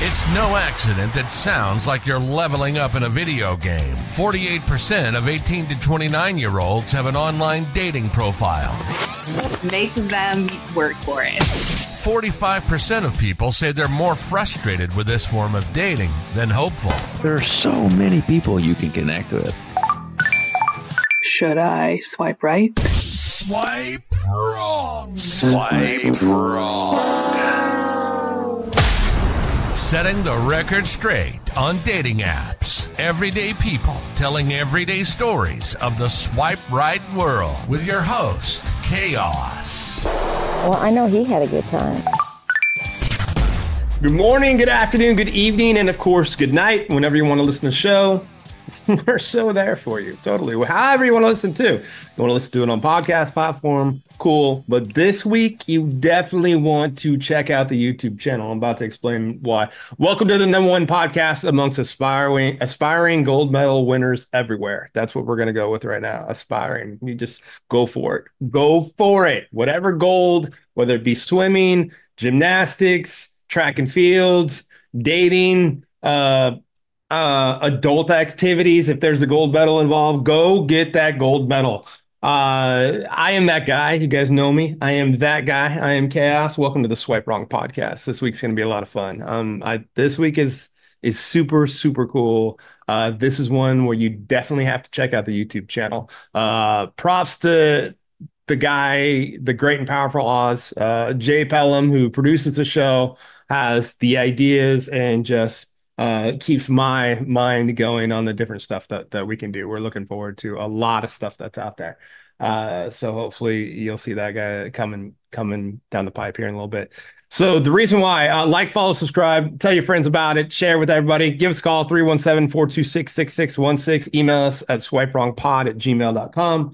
It's no accident that sounds like you're leveling up in a video game. 48% of 18 to 29-year-olds have an online dating profile. Make them work for it. 45% of people say they're more frustrated with this form of dating than hopeful. There are so many people you can connect with. Should I swipe right? Swipe wrong. Swipe wrong. Setting the record straight on dating apps. Everyday people telling everyday stories of the swipe right world with your host, Koss. Well, I know he had a good time. Good morning, good afternoon, good evening, and of course, good night whenever you want to listen to the show. We're so there for you, totally. However you want to listen to. You want to listen to it on podcast platform, cool. But this week, you definitely want to check out the YouTube channel. I'm about to explain why. Welcome to the #1 podcast amongst aspiring gold medal winners everywhere. That's what we're going to go with right now. Aspiring. You just go for it. Go for it. Whatever gold, whether it be swimming, gymnastics, track and field, dating, adult activities. If there's a gold medal involved, go get that gold medal. I am that guy. You guys know me. I am that guy. I am Chaos. Welcome to the Swipe Wrong podcast. This week's going to be a lot of fun. This week is super, super cool. This is one where you definitely have to check out the YouTube channel. Props to the guy, the great and powerful Oz, Jay Pelham, who produces the show, has the ideas and just keeps my mind going on the different stuff that we can do. We're looking forward to a lot of stuff that's out there. So hopefully you'll see that guy coming down the pipe here in a little bit. So the reason why, like, follow, subscribe, tell your friends about it, share with everybody, give us a call, 317-426-6616, email us at swipewrongpod@gmail.com.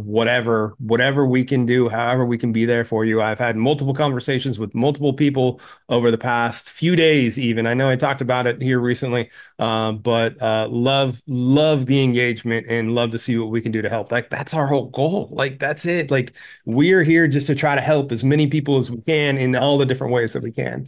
Whatever we can do, however we can be there for you. I've had multiple conversations with multiple people over the past few days even. I know I talked about it here recently, but love the engagement and love to see what we can do to help. Like, that's our whole goal. Like, that's it. Like, we're here just to try to help as many people as we can in all the different ways that we can.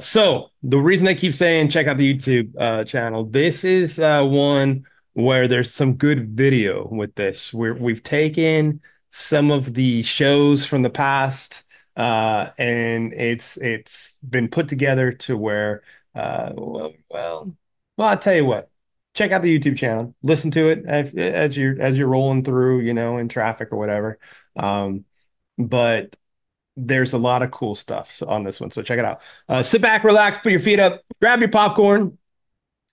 So the reason I keep saying check out the YouTube channel, this is one where there's some good video with this. We've taken some of the shows from the past, and it's been put together to where, well, I'll tell you what. Check out the YouTube channel. Listen to it as you're rolling through, in traffic or whatever. But there's a lot of cool stuff on this one, so check it out. Sit back, relax, put your feet up, grab your popcorn.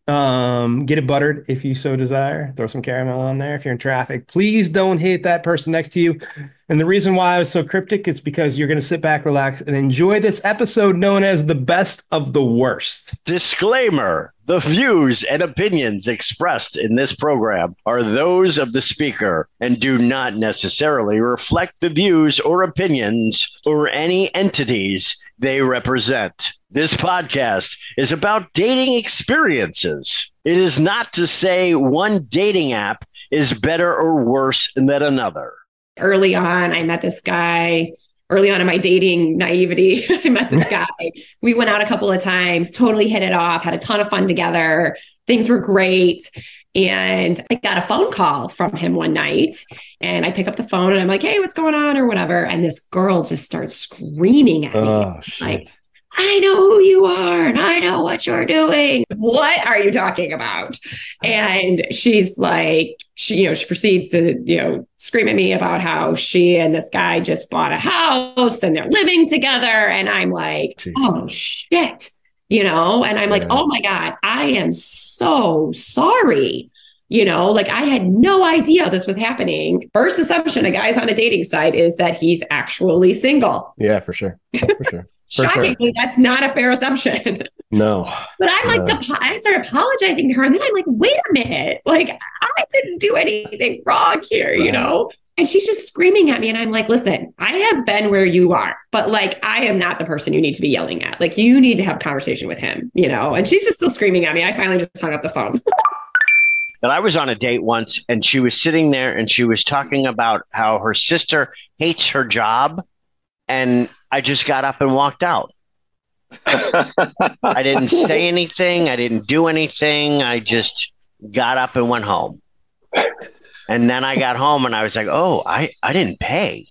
Get it buttered if you so desire. Throw some caramel on there if you're in traffic. Please don't hit that person next to you. And the reason why I was so cryptic is because you're going to sit back, relax, and enjoy this episode known as the best of the worst. Disclaimer. The views and opinions expressed in this program are those of the speaker and do not necessarily reflect the views or opinions or any entities they represent. This podcast is about dating experiences. It is not to say one dating app is better or worse than another. Early on, I met this guy. Early on in my dating naivety, I met this guy. We went out a couple of times, totally hit it off, had a ton of fun together. Things were great. And I got a phone call from him one night, and I pick up the phone and I'm like, hey, what's going on or whatever. And this girl just starts screaming at me. Oh, shit. Like, I know who you are and I know what you're doing. What are you talking about? And she's like, she proceeds to, scream at me about how she and this guy just bought a house and they're living together. And I'm like, jeez. Oh shit, and I'm like, oh my God, I am so sorry. I had no idea this was happening. First assumption, a guy's on a dating site is that he's actually single. Yeah, for sure. For sure. Shockingly, that's not a fair assumption. No. But I'm like, I started apologizing to her. And then I'm like, wait a minute. Like, I didn't do anything wrong here, And she's just screaming at me. And I'm like, listen, I have been where you are. But I am not the person you need to be yelling at. Like, you need to have a conversation with him, And she's just still screaming at me. I finally just hung up the phone. But I was on a date once, and she was sitting there, and she was talking about how her sister hates her job. And I just got up and walked out. I didn't say anything. I didn't do anything. I just got up and went home. And then I got home and I was like, oh, I didn't pay.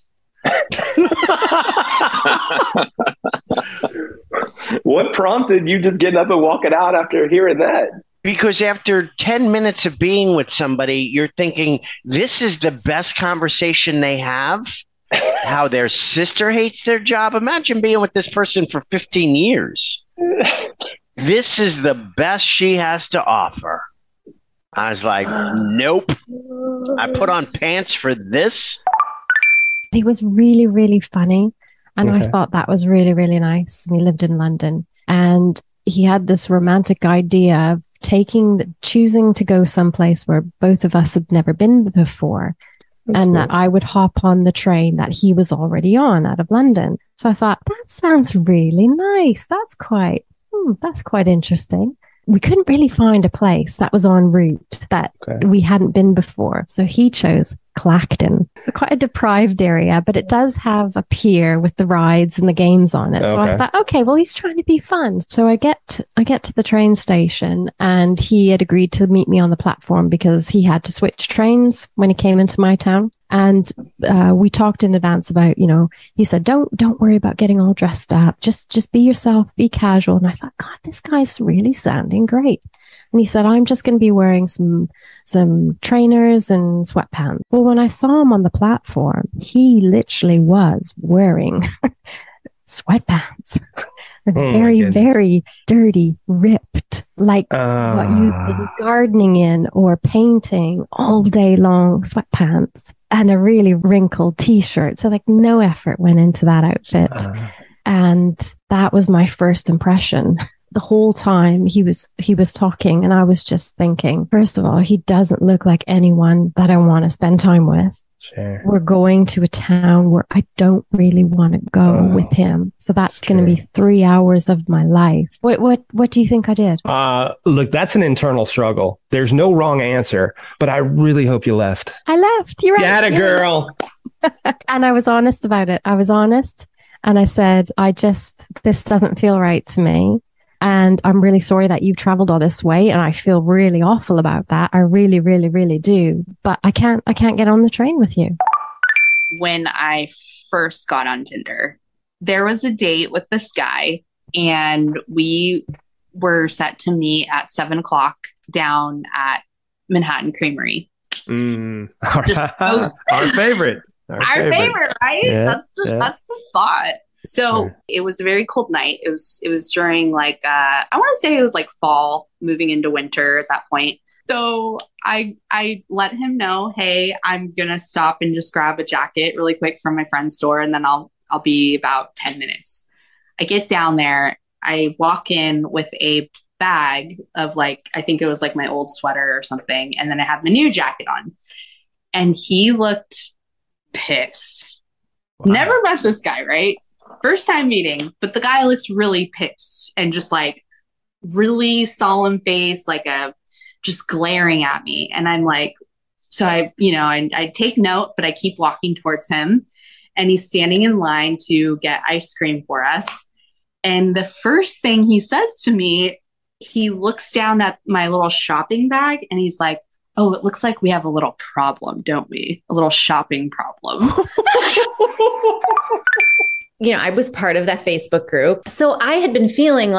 What prompted you just getting up and walking out after hearing that? Because after 10 minutes of being with somebody, you're thinking, this is the best conversation they have. How their sister hates their job. Imagine being with this person for 15 years. This is the best she has to offer. I was like, nope. I put on pants for this. He was really, really funny. And I thought that was really, really nice. And he lived in London. And he had this romantic idea of choosing to go someplace where both of us had never been before. And that I would hop on the train that he was already on out of London. So I thought, that sounds really nice. That's quite interesting. We couldn't really find a place that was en route that we hadn't been before. So he chose Clacton, quite a deprived area, but it does have a pier with the rides and the games on it. So I thought, okay, well, he's trying to be fun. So I get to the train station and he had agreed to meet me on the platform because he had to switch trains when he came into my town. And we talked in advance about, he said, don't worry about getting all dressed up. Just be yourself, be casual. And I thought, God, this guy's really sounding great. And he said, I'm just going to be wearing some trainers and sweatpants. Well, when I saw him on the platform, he literally was wearing sweatpants. Very, very dirty, ripped, like what you've been gardening in or painting all day long, sweatpants and a really wrinkled t-shirt. So like no effort went into that outfit. And that was my first impression. The whole time he was talking and I was just thinking, first of all, he doesn't look like anyone that I want to spend time with. Sure. We're going to a town where I don't really want to go with him. So that's going to be 3 hours of my life. What do you think I did? Look, that's an internal struggle. There's no wrong answer, but I really hope you left. I left. You're right. Get a girl. And I was honest about it. I was honest. And I said, this doesn't feel right to me. And I'm really sorry that you've traveled all this way. And I feel really awful about that. I really, really, really do. But I can't get on the train with you. When I first got on Tinder, there was a date with this guy and we were set to meet at 7:00 down at Manhattan Creamery. Our favorite. Our favorite, right? Yeah, that's the spot. So it was a very cold night. It was during I want to say it was like fall moving into winter at that point. So I let him know, hey, I'm going to stop and just grab a jacket really quick from my friend's store. And then I'll be about 10 minutes. I get down there. I walk in with a bag of I think it was like my old sweater or something. And then I have my new jacket on and he looked pissed. Wow. Never met this guy, right? First time meeting, but the guy looks really pissed and just really solemn face, just glaring at me. And I'm like, so I take note, but I keep walking towards him and he's standing in line to get ice cream for us. And the first thing he says to me, he looks down at my little shopping bag and he's like, oh, it looks like we have a little problem, don't we? A little shopping problem. I was part of that Facebook group. So I had been feeling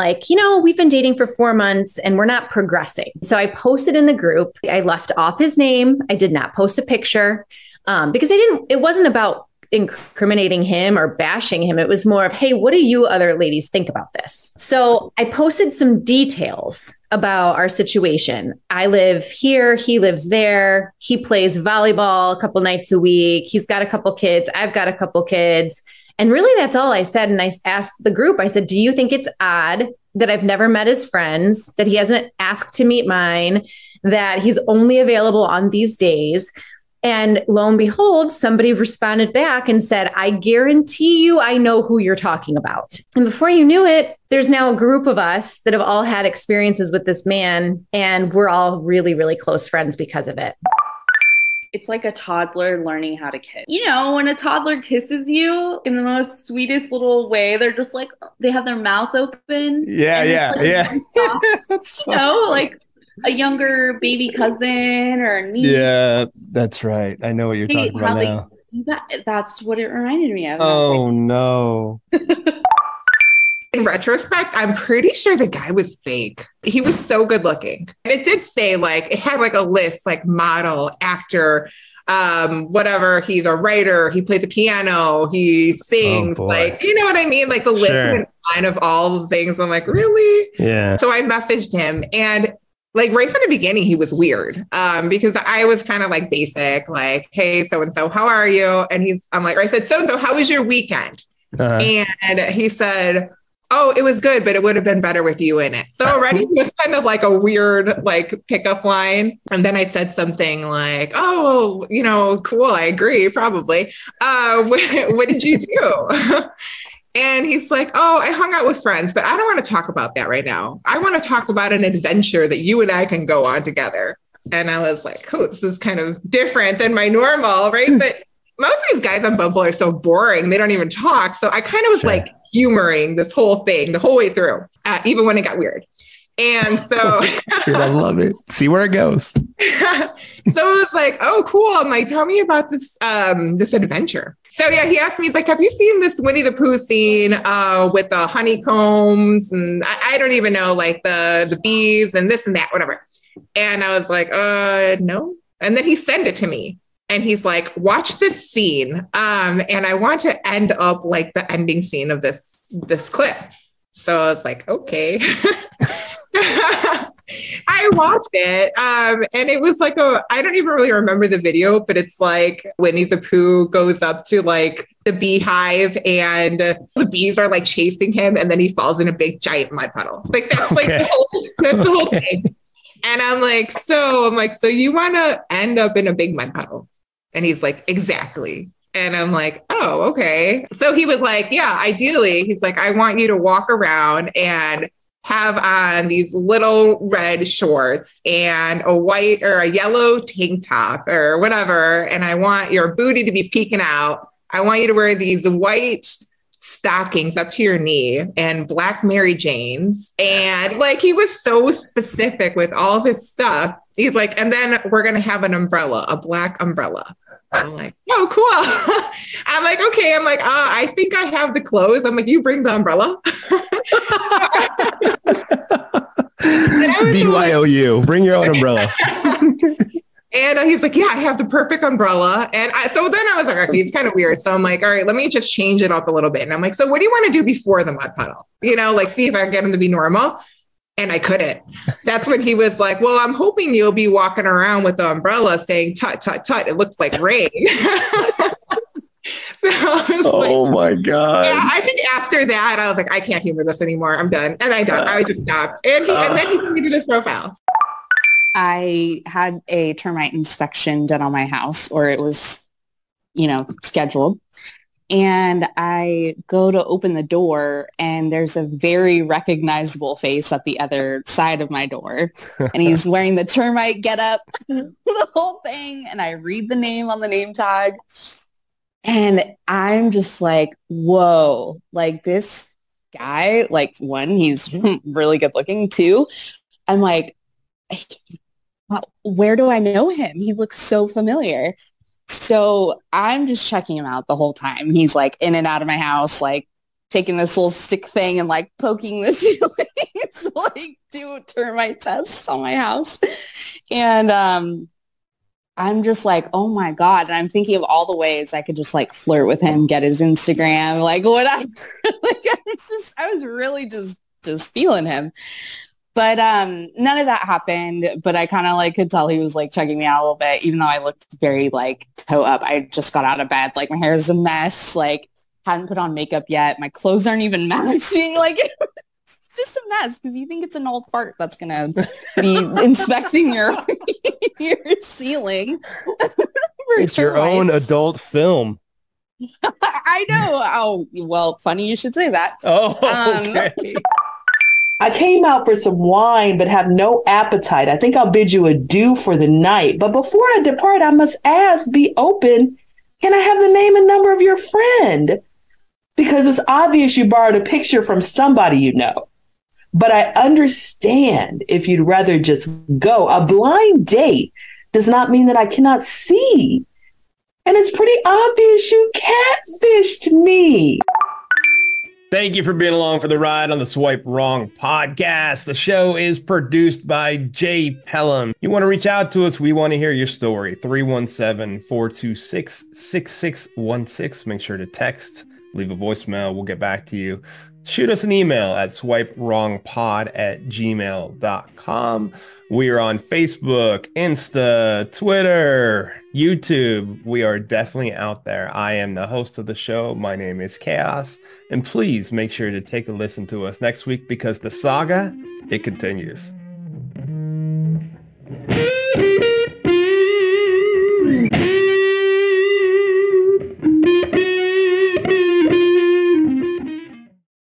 we've been dating for 4 months and we're not progressing. So I posted in the group. I left off his name. I did not post a picture because it wasn't about incriminating him or bashing him. It was more of, hey, what do you other ladies think about this? So I posted some details about our situation. I live here. He lives there. He plays volleyball a couple nights a week. He's got a couple kids. I've got a couple kids. And really, that's all I said. And I asked the group, I said, do you think it's odd that I've never met his friends, that he hasn't asked to meet mine, that he's only available on these days? And lo and behold, somebody responded back and said, I guarantee you I know who you're talking about. And before you knew it, there's now a group of us that have all had experiences with this man. And we're all really, really close friends because of it. it's like a toddler learning how to kiss. You know, when a toddler kisses you in the most sweetest little way, they're just like, they have their mouth open. Yeah. Soft, you know, like a younger baby cousin or a niece. Yeah, that's right. I know what you're talking about now. Do that. That's what it reminded me of. Oh, no. In retrospect, I'm pretty sure the guy was fake. He was so good looking. It did say like, it had like a list, like model, actor, whatever. He's a writer. He plays the piano. He sings. Like, you know what I mean? Like the list went on of all the things. I'm like, really? Yeah. So I messaged him, and like right from the beginning, he was weird because I was kind of like basic, like, hey, so-and-so, how are you? And I said, so-and-so, how was your weekend? And he said, oh, it was good, but it would have been better with you in it. So already it was kind of like a weird like pickup line. And then I said something like, oh, you know, cool. I agree, probably. What did you do? And he's like, oh, I hung out with friends, but I don't want to talk about that right now. I want to talk about an adventure that you and I can go on together. And I was like, oh, this is kind of different than my normal, right? But most of these guys on Bumble are so boring. They don't even talk. So I kind of was like humoring this whole thing the whole way through, even when it got weird. And so I love it. See where it goes. So it was like, oh, cool. I'm like, tell me about this adventure. So yeah, he asked me, he's like, have you seen this Winnie the Pooh scene with the honeycombs? And I don't even know, like the bees and this and that, whatever. And I was like, no. And then he sent it to me. And he's like, watch this scene. And I want to end up like the ending scene of this clip. So I was like, okay. I watched it. And it was like I don't even really remember the video, but it's like Winnie the Pooh goes up to like the beehive and the bees are like chasing him. And then he falls in a big giant mud puddle. Like that's like that's the whole thing. And I'm like, so you want to end up in a big mud puddle? And he's like, exactly. And I'm like, oh, okay. So he was like, yeah, ideally, he's like, I want you to walk around and have on these little red shorts and a white or a yellow tank top or whatever. And I want your booty to be peeking out. I want you to wear these white stockings up to your knee and black Mary Janes. And like, he was so specific with all this stuff. He's like, and then we're going to have an umbrella, a black umbrella. I'm like, oh, cool. I'm like, okay. I'm like, I think I have the clothes. I'm like, you bring the umbrella. BYOU, bring your own umbrella. And he's like, yeah, I have the perfect umbrella. And so then I was like, okay, it's kind of weird. So I'm like, all right, let me just change it up a little bit. And I'm like, so what do you want to do before the mud puddle? You know, like see if I can get him to be normal. And I couldn't. That's when he was like, well, I'm hoping you'll be walking around with the umbrella saying, tut, tut, tut. It looks like rain. Oh my God. Yeah, I think after that, I was like, I can't humor this anymore. I'm done. And I just stopped. And then he deleted his profile. I had a termite inspection done on my house, or it was, scheduled. And I go to open the door and there's a very recognizable face at the other side of my door. And he's wearing the termite getup, the whole thing. And I read the name on the name tag. And I'm just like, whoa, like this guy, like one, he's really good looking. Two, I'm like, where do I know him? He looks so familiar. So I'm just checking him out the whole time. He's like in and out of my house, like taking this little stick thing and like poking the ceilings, like do termite tests on my house. And I'm just like, oh my God. And I'm thinking of all the ways I could just like flirt with him, get his Instagram, like whatever. Like I was really just feeling him. But none of that happened. But I kind of like could tell he was like checking me out a little bit, even though I looked very like toe up. I just got out of bed. Like my hair is a mess. Like hadn't put on makeup yet. My clothes aren't even matching. Like it's just a mess because you think it's an old fart that's going to be inspecting your ceiling. It's your own adult film. I know. Oh, well, funny you should say that. Oh, okay. I came out for some wine, but have no appetite. I think I'll bid you adieu for the night. But before I depart, I must ask, be open. Can I have the name and number of your friend? Because it's obvious you borrowed a picture from somebody you know. But I understand if you'd rather just go. A blind date does not mean that I cannot see. And it's pretty obvious you catfished me. Thank you for being along for the ride on the Swipe Wrong podcast. The show is produced by Jay Pelham. You want to reach out to us? We want to hear your story. 317-426-6616. Make sure to text, leave a voicemail. We'll get back to you. Shoot us an email at swipewrongpod@gmail.com. We are on Facebook, Insta, Twitter, YouTube. We are definitely out there. I am the host of the show. My name is Chaos. And please make sure to take a listen to us next week because the saga, it continues.